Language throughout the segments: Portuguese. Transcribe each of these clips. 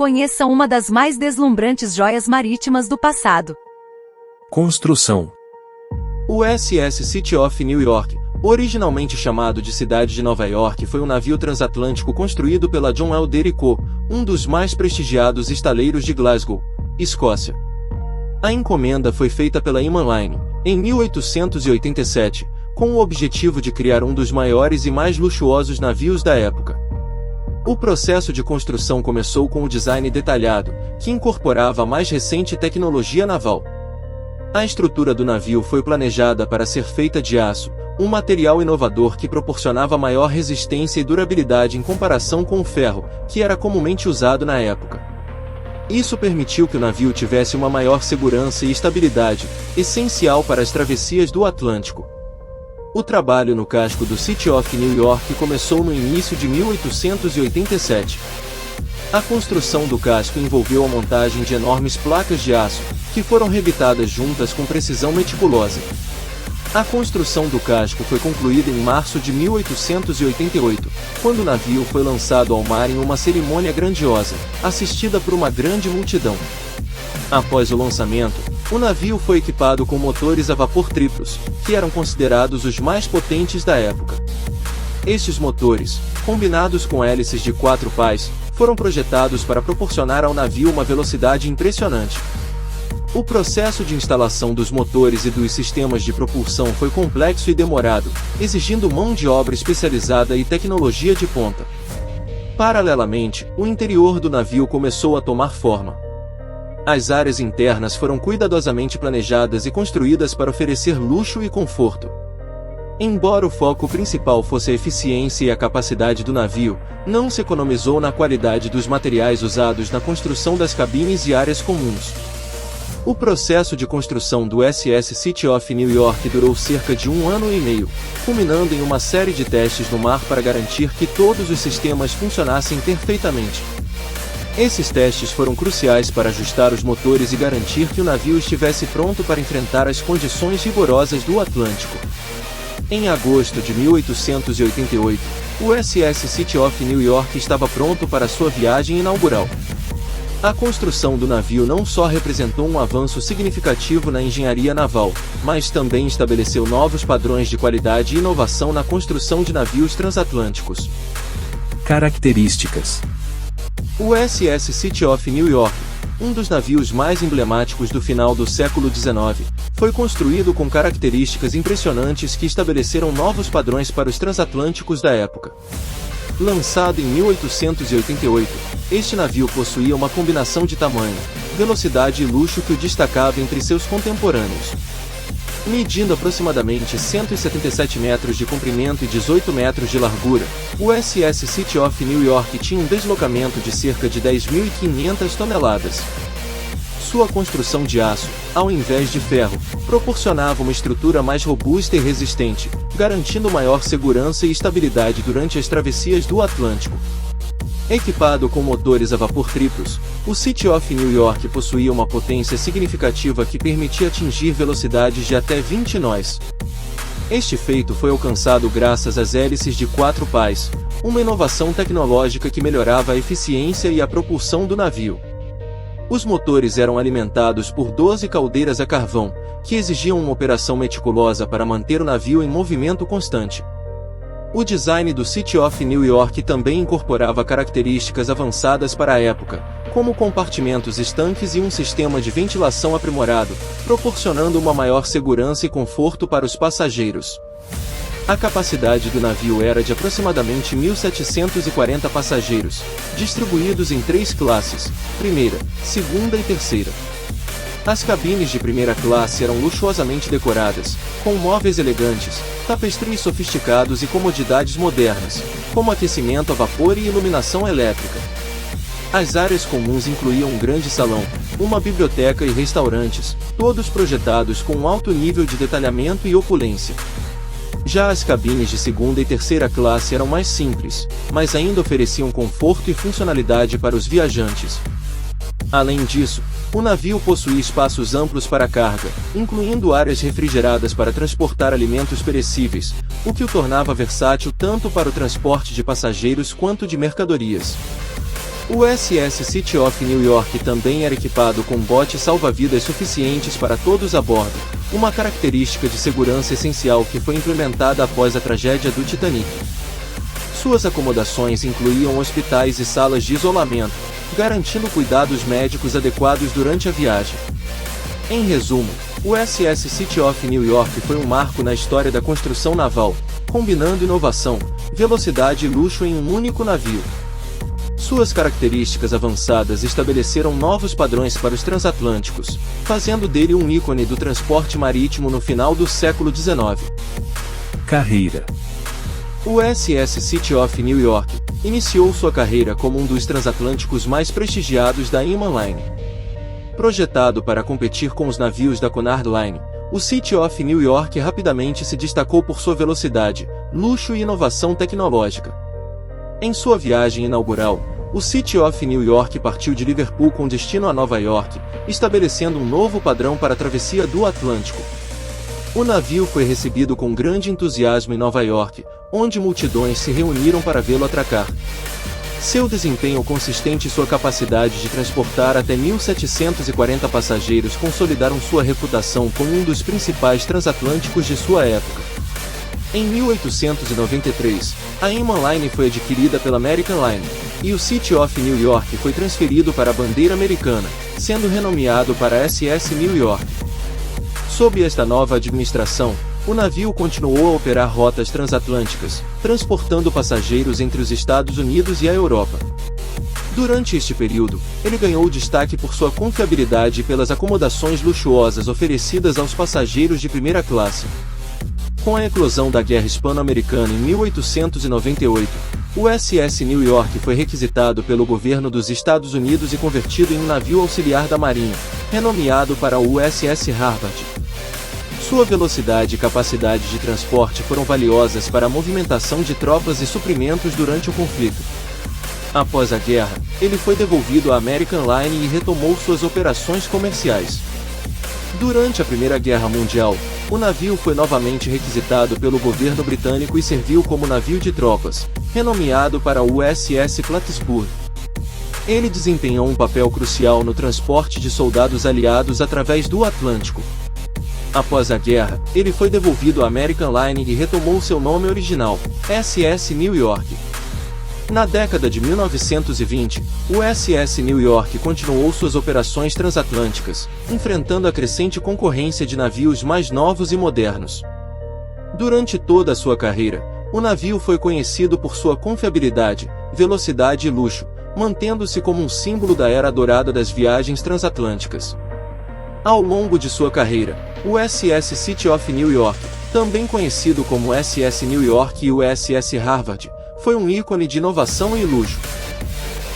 Conheça uma das mais deslumbrantes joias marítimas do passado. Construção. O SS City of New York, originalmente chamado de Cidade de Nova York, foi um navio transatlântico construído pela John L. Derry Co., um dos mais prestigiados estaleiros de Glasgow, Escócia. A encomenda foi feita pela Inman Line, em 1887, com o objetivo de criar um dos maiores e mais luxuosos navios da época. O processo de construção começou com o design detalhado, que incorporava a mais recente tecnologia naval. A estrutura do navio foi planejada para ser feita de aço, um material inovador que proporcionava maior resistência e durabilidade em comparação com o ferro, que era comumente usado na época. Isso permitiu que o navio tivesse uma maior segurança e estabilidade, essencial para as travessias do Atlântico. O trabalho no casco do City of New York começou no início de 1887. A construção do casco envolveu a montagem de enormes placas de aço, que foram rebitadas juntas com precisão meticulosa. A construção do casco foi concluída em março de 1888, quando o navio foi lançado ao mar em uma cerimônia grandiosa, assistida por uma grande multidão. Após o lançamento, o navio foi equipado com motores a vapor triplos, que eram considerados os mais potentes da época. Estes motores, combinados com hélices de 4 pás, foram projetados para proporcionar ao navio uma velocidade impressionante. O processo de instalação dos motores e dos sistemas de propulsão foi complexo e demorado, exigindo mão de obra especializada e tecnologia de ponta. Paralelamente, o interior do navio começou a tomar forma. As áreas internas foram cuidadosamente planejadas e construídas para oferecer luxo e conforto. Embora o foco principal fosse a eficiência e a capacidade do navio, não se economizou na qualidade dos materiais usados na construção das cabines e áreas comuns. O processo de construção do SS City of New York durou cerca de 1 ano e meio, culminando em uma série de testes no mar para garantir que todos os sistemas funcionassem perfeitamente. Esses testes foram cruciais para ajustar os motores e garantir que o navio estivesse pronto para enfrentar as condições rigorosas do Atlântico. Em agosto de 1888, o SS City of New York estava pronto para sua viagem inaugural. A construção do navio não só representou um avanço significativo na engenharia naval, mas também estabeleceu novos padrões de qualidade e inovação na construção de navios transatlânticos. Características. O SS City of New York, um dos navios mais emblemáticos do final do século XIX, foi construído com características impressionantes que estabeleceram novos padrões para os transatlânticos da época. Lançado em 1888, este navio possuía uma combinação de tamanho, velocidade e luxo que o destacava entre seus contemporâneos. Medindo aproximadamente 177 metros de comprimento e 18 metros de largura, o SS City of New York tinha um deslocamento de cerca de 10.500 toneladas. Sua construção de aço, ao invés de ferro, proporcionava uma estrutura mais robusta e resistente, garantindo maior segurança e estabilidade durante as travessias do Atlântico. Equipado com motores a vapor triplos, o City of New York possuía uma potência significativa que permitia atingir velocidades de até 20 nós. Este feito foi alcançado graças às hélices de 4 pás, uma inovação tecnológica que melhorava a eficiência e a propulsão do navio. Os motores eram alimentados por 12 caldeiras a carvão, que exigiam uma operação meticulosa para manter o navio em movimento constante. O design do City of New York também incorporava características avançadas para a época, como compartimentos estanques e um sistema de ventilação aprimorado, proporcionando uma maior segurança e conforto para os passageiros. A capacidade do navio era de aproximadamente 1.740 passageiros, distribuídos em 3 classes, primeira, segunda e terceira. As cabines de primeira classe eram luxuosamente decoradas, com móveis elegantes, tapestries sofisticados e comodidades modernas, como aquecimento a vapor e iluminação elétrica. As áreas comuns incluíam um grande salão, uma biblioteca e restaurantes, todos projetados com um alto nível de detalhamento e opulência. Já as cabines de segunda e terceira classe eram mais simples, mas ainda ofereciam conforto e funcionalidade para os viajantes. Além disso, o navio possuía espaços amplos para carga, incluindo áreas refrigeradas para transportar alimentos perecíveis, o que o tornava versátil tanto para o transporte de passageiros quanto de mercadorias. O USS City of New York também era equipado com botes salva-vidas suficientes para todos a bordo, uma característica de segurança essencial que foi implementada após a tragédia do Titanic. Suas acomodações incluíam hospitais e salas de isolamento, garantindo cuidados médicos adequados durante a viagem. Em resumo, o USS City of New York foi um marco na história da construção naval, combinando inovação, velocidade e luxo em um único navio. Suas características avançadas estabeleceram novos padrões para os transatlânticos, fazendo dele um ícone do transporte marítimo no final do século XIX. Carreira. O USS City of New York iniciou sua carreira como um dos transatlânticos mais prestigiados da Inman Line. Projetado para competir com os navios da Cunard Line, o City of New York rapidamente se destacou por sua velocidade, luxo e inovação tecnológica. Em sua viagem inaugural, o City of New York partiu de Liverpool com destino a Nova York, estabelecendo um novo padrão para a travessia do Atlântico. O navio foi recebido com grande entusiasmo em Nova York, onde multidões se reuniram para vê-lo atracar. Seu desempenho consistente e sua capacidade de transportar até 1.740 passageiros consolidaram sua reputação como um dos principais transatlânticos de sua época. Em 1893, a Inman Line foi adquirida pela American Line, e o City of New York foi transferido para a bandeira americana, sendo renomeado para SS New York. Sob esta nova administração, o navio continuou a operar rotas transatlânticas, transportando passageiros entre os Estados Unidos e a Europa. Durante este período, ele ganhou destaque por sua confiabilidade e pelas acomodações luxuosas oferecidas aos passageiros de primeira classe. Com a eclosão da Guerra Hispano-Americana em 1898, o USS New York foi requisitado pelo governo dos Estados Unidos e convertido em um navio auxiliar da Marinha, renomeado para o USS Harvard. Sua velocidade e capacidade de transporte foram valiosas para a movimentação de tropas e suprimentos durante o conflito. Após a guerra, ele foi devolvido à American Line e retomou suas operações comerciais. Durante a Primeira Guerra Mundial, o navio foi novamente requisitado pelo governo britânico e serviu como navio de tropas, renomeado para o USS Plattsburgh. Ele desempenhou um papel crucial no transporte de soldados aliados através do Atlântico. Após a guerra, ele foi devolvido à American Line e retomou seu nome original, SS New York. Na década de 1920, o USS New York continuou suas operações transatlânticas, enfrentando a crescente concorrência de navios mais novos e modernos. Durante toda a sua carreira, o navio foi conhecido por sua confiabilidade, velocidade e luxo, mantendo-se como um símbolo da era dourada das viagens transatlânticas. Ao longo de sua carreira, o USS City of New York, também conhecido como SS New York e USS Harvard, foi um ícone de inovação e luxo.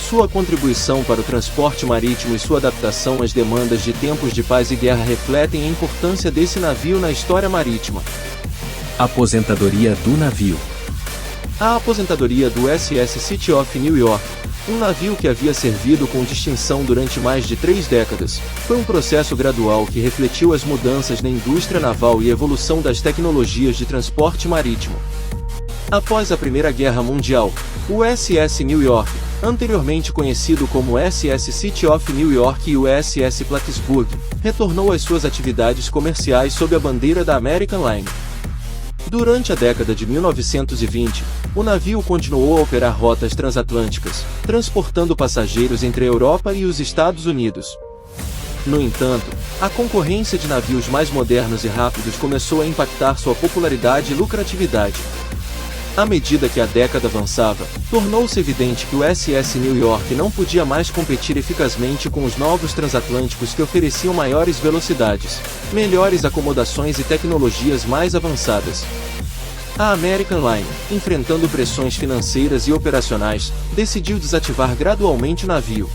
Sua contribuição para o transporte marítimo e sua adaptação às demandas de tempos de paz e guerra refletem a importância desse navio na história marítima. Aposentadoria do navio. A aposentadoria do USS City of New York, um navio que havia servido com distinção durante mais de 3 décadas, foi um processo gradual que refletiu as mudanças na indústria naval e a evolução das tecnologias de transporte marítimo. Após a Primeira Guerra Mundial, o USS New York, anteriormente conhecido como SS City of New York e USS Plattsburgh, retornou às suas atividades comerciais sob a bandeira da American Line. Durante a década de 1920, o navio continuou a operar rotas transatlânticas, transportando passageiros entre a Europa e os Estados Unidos. No entanto, a concorrência de navios mais modernos e rápidos começou a impactar sua popularidade e lucratividade. À medida que a década avançava, tornou-se evidente que o USS New York não podia mais competir eficazmente com os novos transatlânticos que ofereciam maiores velocidades, melhores acomodações e tecnologias mais avançadas. A American Line, enfrentando pressões financeiras e operacionais, decidiu desativar gradualmente o navio.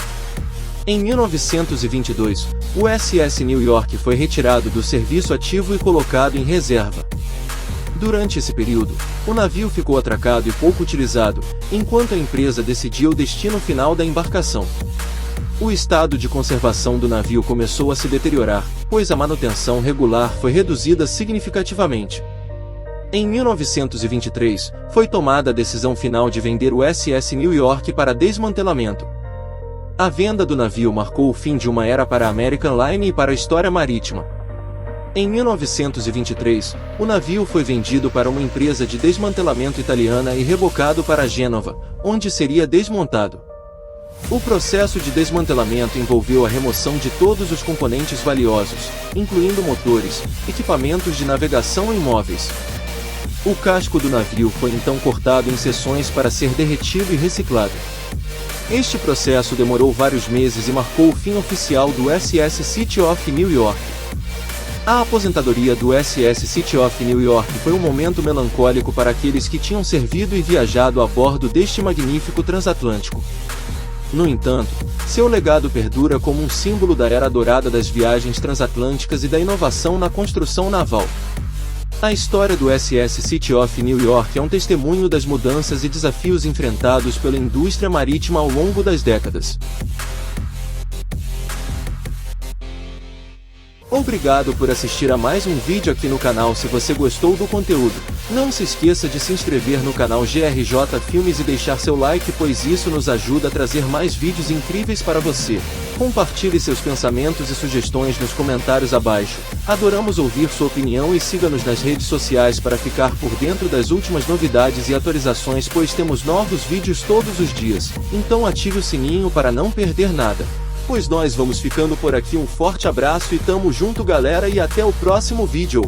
Em 1922, o USS New York foi retirado do serviço ativo e colocado em reserva. Durante esse período, o navio ficou atracado e pouco utilizado, enquanto a empresa decidia o destino final da embarcação. O estado de conservação do navio começou a se deteriorar, pois a manutenção regular foi reduzida significativamente. Em 1923, foi tomada a decisão final de vender o USS New York para desmantelamento. A venda do navio marcou o fim de uma era para a American Line e para a história marítima. Em 1923, o navio foi vendido para uma empresa de desmantelamento italiana e rebocado para Gênova, onde seria desmontado. O processo de desmantelamento envolveu a remoção de todos os componentes valiosos, incluindo motores, equipamentos de navegação e móveis. O casco do navio foi então cortado em seções para ser derretido e reciclado. Este processo demorou vários meses e marcou o fim oficial do SS City of New York. A aposentadoria do SS City of New York foi um momento melancólico para aqueles que tinham servido e viajado a bordo deste magnífico transatlântico. No entanto, seu legado perdura como um símbolo da era dourada das viagens transatlânticas e da inovação na construção naval. A história do SS City of New York é um testemunho das mudanças e desafios enfrentados pela indústria marítima ao longo das décadas. Obrigado por assistir a mais um vídeo aqui no canal. Se você gostou do conteúdo, não se esqueça de se inscrever no canal GRJ Filmes e deixar seu like, pois isso nos ajuda a trazer mais vídeos incríveis para você. Compartilhe seus pensamentos e sugestões nos comentários abaixo. Adoramos ouvir sua opinião e siga-nos nas redes sociais para ficar por dentro das últimas novidades e atualizações, pois temos novos vídeos todos os dias. Então ative o sininho para não perder nada. Pois nós vamos ficando por aqui, um forte abraço e tamo junto galera, e até o próximo vídeo.